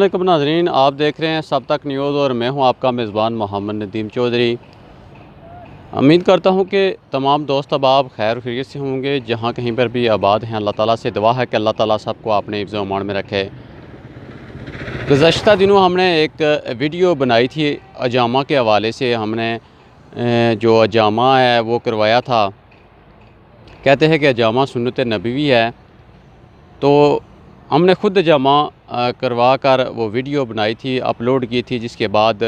अस्सलामुअलैकुम नाज़रीन, आप देख रहे हैं सब तक न्यूज़ और मैं हूं आपका मेज़बान मोहम्मद नदीम चौधरी। उम्मीद करता हूं कि तमाम दोस्त अहबाब खैर खैरियत से होंगे। जहां कहीं पर भी आबाद हैं, अल्लाह ताला से दुआ है कि अल्लाह ताला सबको अपने हिफ्ज़ व अमान में रखे। गुज़श्ता दिनों हमने एक वीडियो बनाई थी अजामा के हवाले से। हमने जो अजामा है वो करवाया था। कहते हैं कि अजामा सुन्नत नबवी है, तो हमने ख़ुद अजामा करवा कर वो वीडियो बनाई थी, अपलोड की थी। जिसके बाद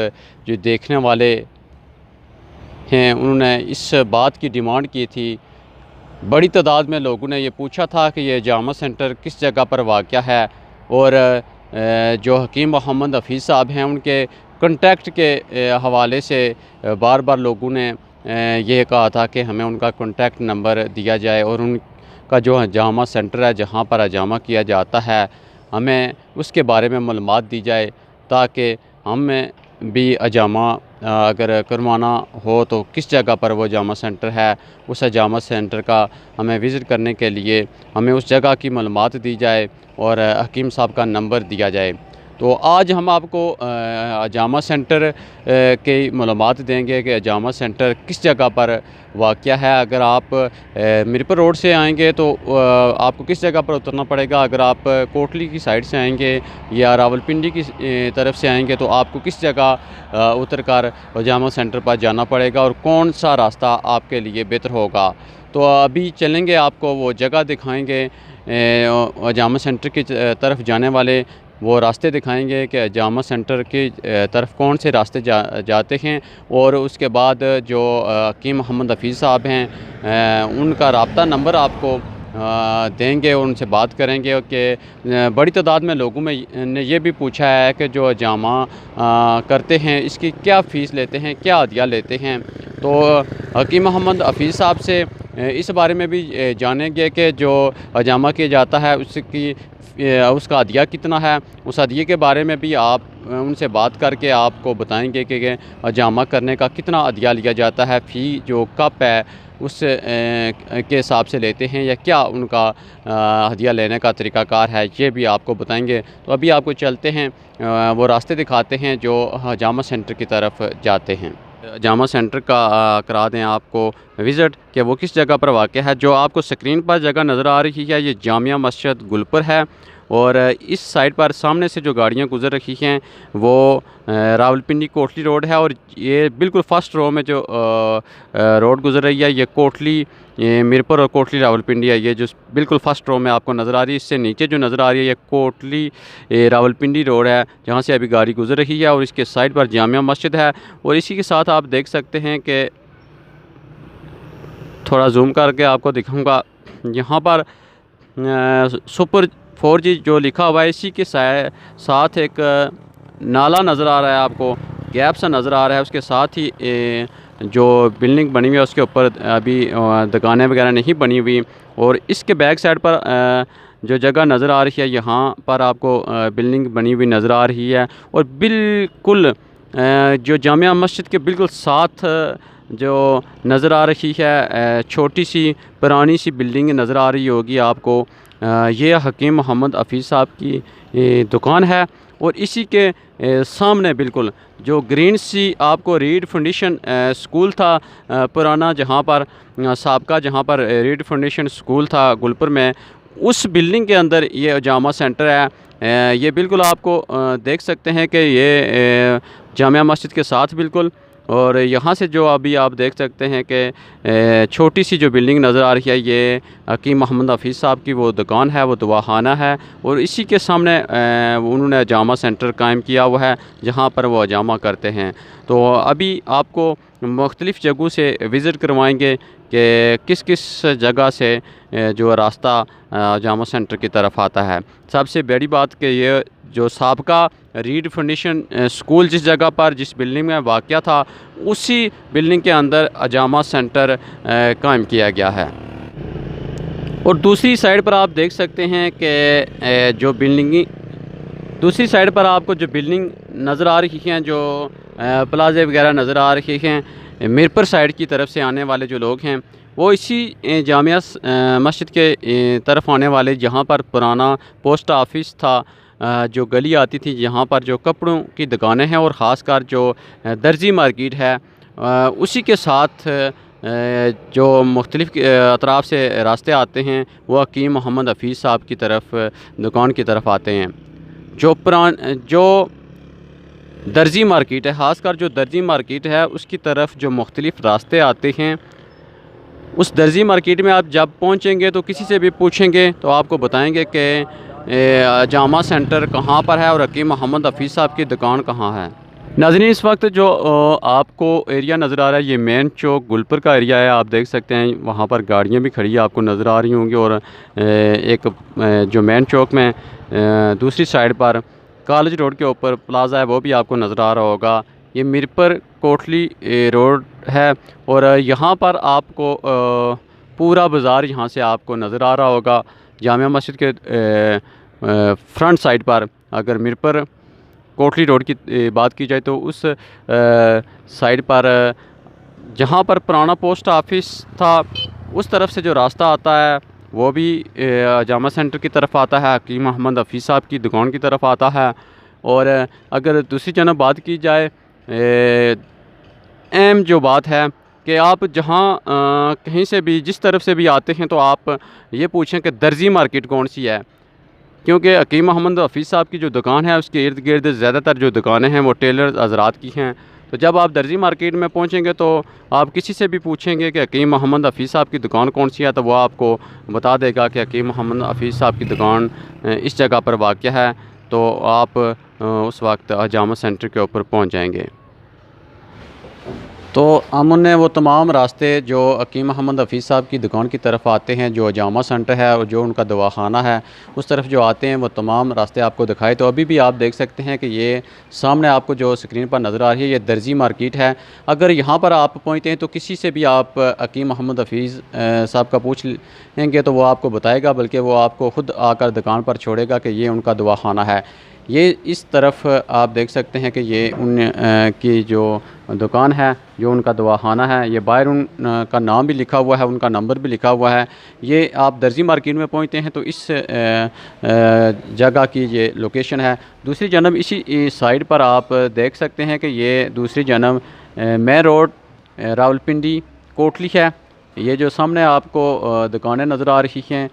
जो देखने वाले हैं उन्होंने इस बात की डिमांड की थी। बड़ी तादाद में लोगों ने ये पूछा था कि ये अजामा सेंटर किस जगह पर वाक़या है, और जो हकीम मोहम्मद हफ़ीज़ साहब हैं उनके कॉन्टैक्ट के हवाले से बार बार लोगों ने ये कहा था कि हमें उनका कॉन्टैक्ट नंबर दिया जाए और उनका जो अजामा सेंटर है जहाँ पर अजामा किया जाता है हमें उसके बारे में मालूमात दी जाए, ताकि हमें भी अजामा अगर करवाना हो तो किस जगह पर वो अजामा सेंटर है, उस अजामा सेंटर का हमें विज़िट करने के लिए हमें उस जगह की मालूमात दी जाए और हकीम साहब का नंबर दिया जाए। तो आज हम आपको अजामा सेंटर की मालूमात देंगे कि अजामा सेंटर किस जगह पर वाक़या है। अगर आप मिरपुर रोड से आएंगे तो आपको किस जगह पर उतरना पड़ेगा। अगर आप कोटली की साइड से आएंगे या रावलपिंडी की तरफ से आएंगे तो आपको किस जगह उतर कर अजामा सेंटर पर जाना पड़ेगा और कौन सा रास्ता आपके लिए बेहतर होगा। तो अभी चलेंगे, आपको वो जगह दिखाएंगे, अजामा सेंटर की तरफ जाने वाले वो रास्ते दिखाएंगे कि अजामा सेंटर की तरफ कौन से रास्ते जाते हैं। और उसके बाद जो हकीम मोहम्मद हफ़ीज़ साहब हैं उनका रब्ता नंबर आपको देंगे और उनसे बात करेंगे कि बड़ी तादाद में लोगों में ने ये भी पूछा है कि जो अजामा करते हैं इसकी क्या फ़ीस लेते हैं, क्या हदिया लेते हैं। तो हकीम मोहम्मद हफ़ीज़ साहब से इस बारे में भी जानेंगे कि जो अजामा किया जाता है उसका हदिया कितना है। उस हदिये के बारे में भी आप उनसे बात करके आपको बताएंगे कि अजामा करने का कितना हदिया लिया जाता है, फ़ी जो कप है उस के हिसाब से लेते हैं या क्या उनका हदिया लेने का तरीक़ाकार है, ये भी आपको बताएंगे। तो अभी आपको चलते हैं, वो रास्ते दिखाते हैं जो अजामा सेंटर की तरफ जाते हैं। अजामा सेंटर का करा दें आपको विज़िट कि वो किस जगह पर वाक़या है। जो आपको स्क्रीन पर जगह नज़र आ रही है ये जामिया मस्जिद गुलपुर है, और इस साइड पर सामने से जो गाड़ियाँ गुज़र रही हैं वो रावलपिंडी कोटली रोड है, और ये बिल्कुल फ़र्स्ट रो में जो रोड गुज़र रही है ये कोटली मिरपुर और कोटली रावलपिंडी है। ये जो बिल्कुल फ़र्स्ट रो में आपको नज़र आ रही है, इससे नीचे जो नज़र आ रही है ये कोटली रावलपिंडी रोड है जहाँ से अभी गाड़ी गुज़र रही है, और इसके साइड पर जामिया मस्जिद है। और इसी के साथ आप देख सकते हैं कि थोड़ा जूम करके आपको दिखाऊंगा, यहाँ पर सुपर 4G जो लिखा हुआ है इसी के साथ एक नाला नज़र आ रहा है, आपको गैप सा नज़र आ रहा है। उसके साथ ही जो बिल्डिंग बनी हुई है उसके ऊपर अभी दुकानें वगैरह नहीं बनी हुई, और इसके बैक साइड पर जो जगह नज़र आ रही है यहाँ पर आपको बिल्डिंग बनी हुई नज़र आ रही है। और बिल्कुल जो जामिया मस्जिद के बिल्कुल साथ जो नज़र आ रही है छोटी सी पुरानी सी बिल्डिंग नज़र आ रही होगी आपको, ये हकीम मोहम्मद हफ़ीज़ साहब की दुकान है। और इसी के सामने बिल्कुल जो ग्रीन सी आपको रीड फाउंडेशन स्कूल था पुराना, जहाँ पर साबका जहाँ पर रीड फाउंडेशन स्कूल था गुलपुर में, उस बिल्डिंग के अंदर ये अजामा सेंटर है। ये बिल्कुल आपको देख सकते हैं कि ये जामिया मस्जिद के साथ बिल्कुल, और यहाँ से जो अभी आप देख सकते हैं कि छोटी सी जो बिल्डिंग नज़र आ रही है ये हकीम मोहम्मद हफ़ीज़ साहब की वो दुकान है, वो दवाखाना है, और इसी के सामने उन्होंने अजामा सेंटर कायम किया हुआ है जहाँ पर वो अजामा करते हैं। तो अभी आपको मुख्तलिफ़ जगहों से विज़िट करवाएंगे कि किस किस जगह से जो रास्ता अजामा सेंटर की तरफ आता है। सबसे बड़ी बात कि ये जो साबका रीड फाउंडेशन स्कूल जिस जगह पर जिस बिल्डिंग में वाक़या था उसी बिल्डिंग के अंदर अजामा सेंटर कायम किया गया है। और दूसरी साइड पर आप देख सकते हैं कि जो दूसरी साइड पर आपको जो बिल्डिंग नज़र आ रही हैं, जो प्लाजे वगैरह नज़र आ रही हैं, मिरपुर साइड की तरफ से आने वाले जो लोग हैं वो इसी जामिया मस्जिद के तरफ आने वाले, जहाँ पर पुराना पोस्ट ऑफिस था जो गली आती थी यहाँ पर जो कपड़ों की दुकानें हैं और ख़ासकर जो दर्जी मार्केट है उसी के साथ जो मुख्तलिफ़ अतराफ़ से रास्ते आते हैं वो हकीम मोहम्मद हफ़ीज़ साहब की तरफ दुकान की तरफ आते हैं। जो दर्जी मार्केट है, ख़ासकर जो दर्जी मार्केट है उसकी तरफ जो मुख्तलिफ़ रास्ते आते हैं, उस दर्जी मार्केट में आप जब पहुँचेंगे तो किसी से भी पूछेंगे तो आपको बताएंगे कि जामा सेंटर कहाँ पर है और हकीम मोहम्मद हफ़ीज़ साहब की दुकान कहाँ है। नाज़रीन, इस वक्त जो आपको एरिया नज़र आ रहा है ये मेन चौक गुलपुर का एरिया है। आप देख सकते हैं वहाँ पर गाड़ियाँ भी खड़ी आपको नज़र आ रही होंगी और एक जो मेन चौक में दूसरी साइड पर कॉलेज रोड के ऊपर प्लाज़ा है वो भी आपको नज़र आ रहा होगा। ये मीरपुर कोटली रोड है और यहाँ पर आपको पूरा बाज़ार यहाँ से आपको नज़र आ रहा होगा। जामिया मस्जिद के फ्रंट साइड पर अगर मीरपुर कोटली रोड की बात की जाए तो उस साइड पर जहाँ पर पुराना पोस्ट ऑफिस था उस तरफ से जो रास्ता आता है वो भी जामा सेंटर की तरफ आता है, हकीम मोहम्मद हफ़ीज़ साहब की दुकान की तरफ आता है। और अगर दूसरी जानब बात की जाए अहम जो बात है कि आप जहाँ कहीं से भी जिस तरफ से भी आते हैं तो आप ये पूछें कि दर्जी मार्केट कौन सी है, क्योंकि हकीम मोहम्मद हफ़ीज़ साहब की जो दुकान है उसके इर्द गिर्द ज़्यादातर जो दुकानें हैं वो टेलर हज़रात की हैं। तो जब आप दर्जी मार्केट में पहुंचेंगे तो आप किसी से भी पूछेंगे कि हकीम मोहम्मद हफ़ीज़ साहब की दुकान कौन सी है तो वो आपको बता देगा कि हकीम मोहम्मद हफ़ीज़ साहब की दुकान इस जगह पर वाक़या है। तो आप उस वक्त जामा सेंटर के ऊपर पहुँच जाएंगे। तो हमने वो तमाम रास्ते जो हकीम मोहम्मद हफ़ीज़ साहब की दुकान की तरफ आते हैं, जो जामा सेंटर है और जो उनका दवाखाना है उस तरफ जो आते हैं वो तमाम रास्ते आपको दिखाए। तो अभी भी आप देख सकते हैं कि ये सामने आपको जो स्क्रीन पर नज़र आ रही है ये दर्जी मार्केट है। अगर यहाँ पर आप पहुँचते हैं तो किसी से भी आप हकीम मोहम्मद हफ़ीज़ साहब का पूछ लेंगे तो वो आपको बताएगा, बल्कि वो आपको ख़ुद आकर दुकान पर छोड़ेगा कि ये उनका दवाखाना है। ये इस तरफ आप देख सकते हैं कि ये उन की जो दुकान है, जो उनका दवाखाना है, ये बाहर उनका नाम भी लिखा हुआ है, उनका नंबर भी लिखा हुआ है। ये आप दर्जी मार्केट में पहुंचते हैं तो इस जगह की ये लोकेशन है। दूसरी जानब इसी साइड पर आप देख सकते हैं कि ये दूसरी जानब मेन रोड रावलपिंडी कोटली है। ये जो सामने आपको दुकानें नज़र आ रही हैं,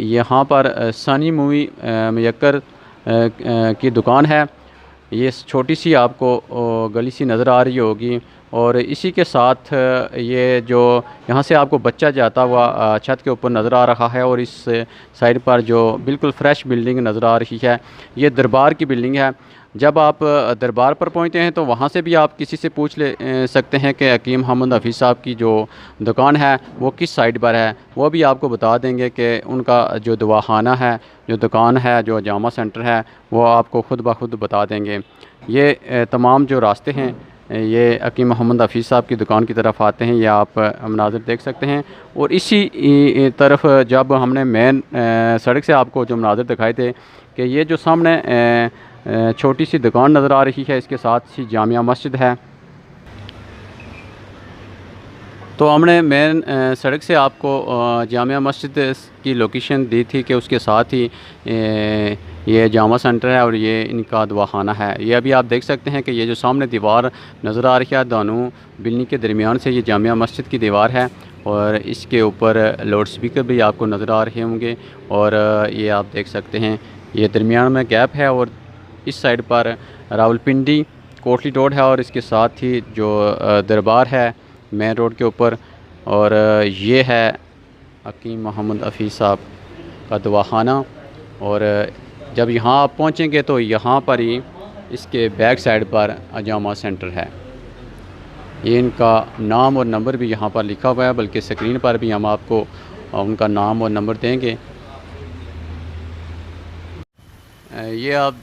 यहाँ पर सनी मूवी मयक्कर की दुकान है। ये छोटी सी आपको गली सी नज़र आ रही होगी और इसी के साथ ये जो यहाँ से आपको बच्चा जाता हुआ छत के ऊपर नज़र आ रहा है और इस साइड पर जो बिल्कुल फ्रेश बिल्डिंग नज़र आ रही है ये दरबार की बिल्डिंग है। जब आप दरबार पर पहुँचते हैं तो वहाँ से भी आप किसी से पूछ ले सकते हैं कि हकीम मोहम्मद हफ़ीज़ साहब की जो दुकान है वो किस साइड पर है, वो भी आपको बता देंगे कि उनका जो दवाखाना है, जो दुकान है, जो जामा सेंटर है वो आपको ख़ुद ब खुद बता देंगे। ये तमाम जो रास्ते हैं ये हकीम मोहम्मद हफ़ीज़ साहब की दुकान की तरफ आते हैं। ये आप मनाज़िर देख सकते हैं। और इसी तरफ जब हमने मेन सड़क से आपको जो मनाज़िर दिखाए थे कि ये जो सामने छोटी सी दुकान नज़र आ रही है, इसके साथ ही जामिया मस्जिद है। तो हमने मेन सड़क से आपको जामिया मस्जिद की लोकेशन दी थी कि उसके साथ ही ये जामा सेंटर है और ये इनका दवाखाना है। ये अभी आप देख सकते हैं कि ये जो सामने दीवार नज़र आ रही है दोनों बिल्डिंग के दरमियान से, ये जामिया मस्जिद की दीवार है और इसके ऊपर लाउड स्पीकर भी आपको नज़र आ रहे होंगे। और ये आप देख सकते हैं ये दरमियान में गैप है और इस साइड पर रावलपिंडी कोटली रोड है और इसके साथ ही जो दरबार है मेन रोड के ऊपर। और ये है हकीम मोहम्मद हफ़ीज़ साहब का दवाखाना। और जब यहाँ आप पहुँचेंगे तो यहाँ पर ही इसके बैक साइड पर जामा सेंटर है। ये इनका नाम और नंबर भी यहाँ पर लिखा हुआ है, बल्कि स्क्रीन पर भी हम आपको उनका नाम और नंबर देंगे। ये आप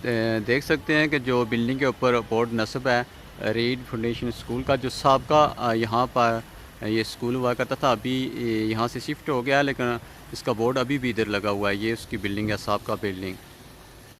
देख सकते हैं कि जो बिल्डिंग के ऊपर बोर्ड नस्ब है रीड फाउंडेशन स्कूल का, जो साबका यहाँ पर ये स्कूल हुआ करता था, अभी यहाँ से शिफ्ट हो गया है लेकिन इसका बोर्ड अभी भी इधर लगा हुआ है। ये उसकी बिल्डिंग है, साबका बिल्डिंग।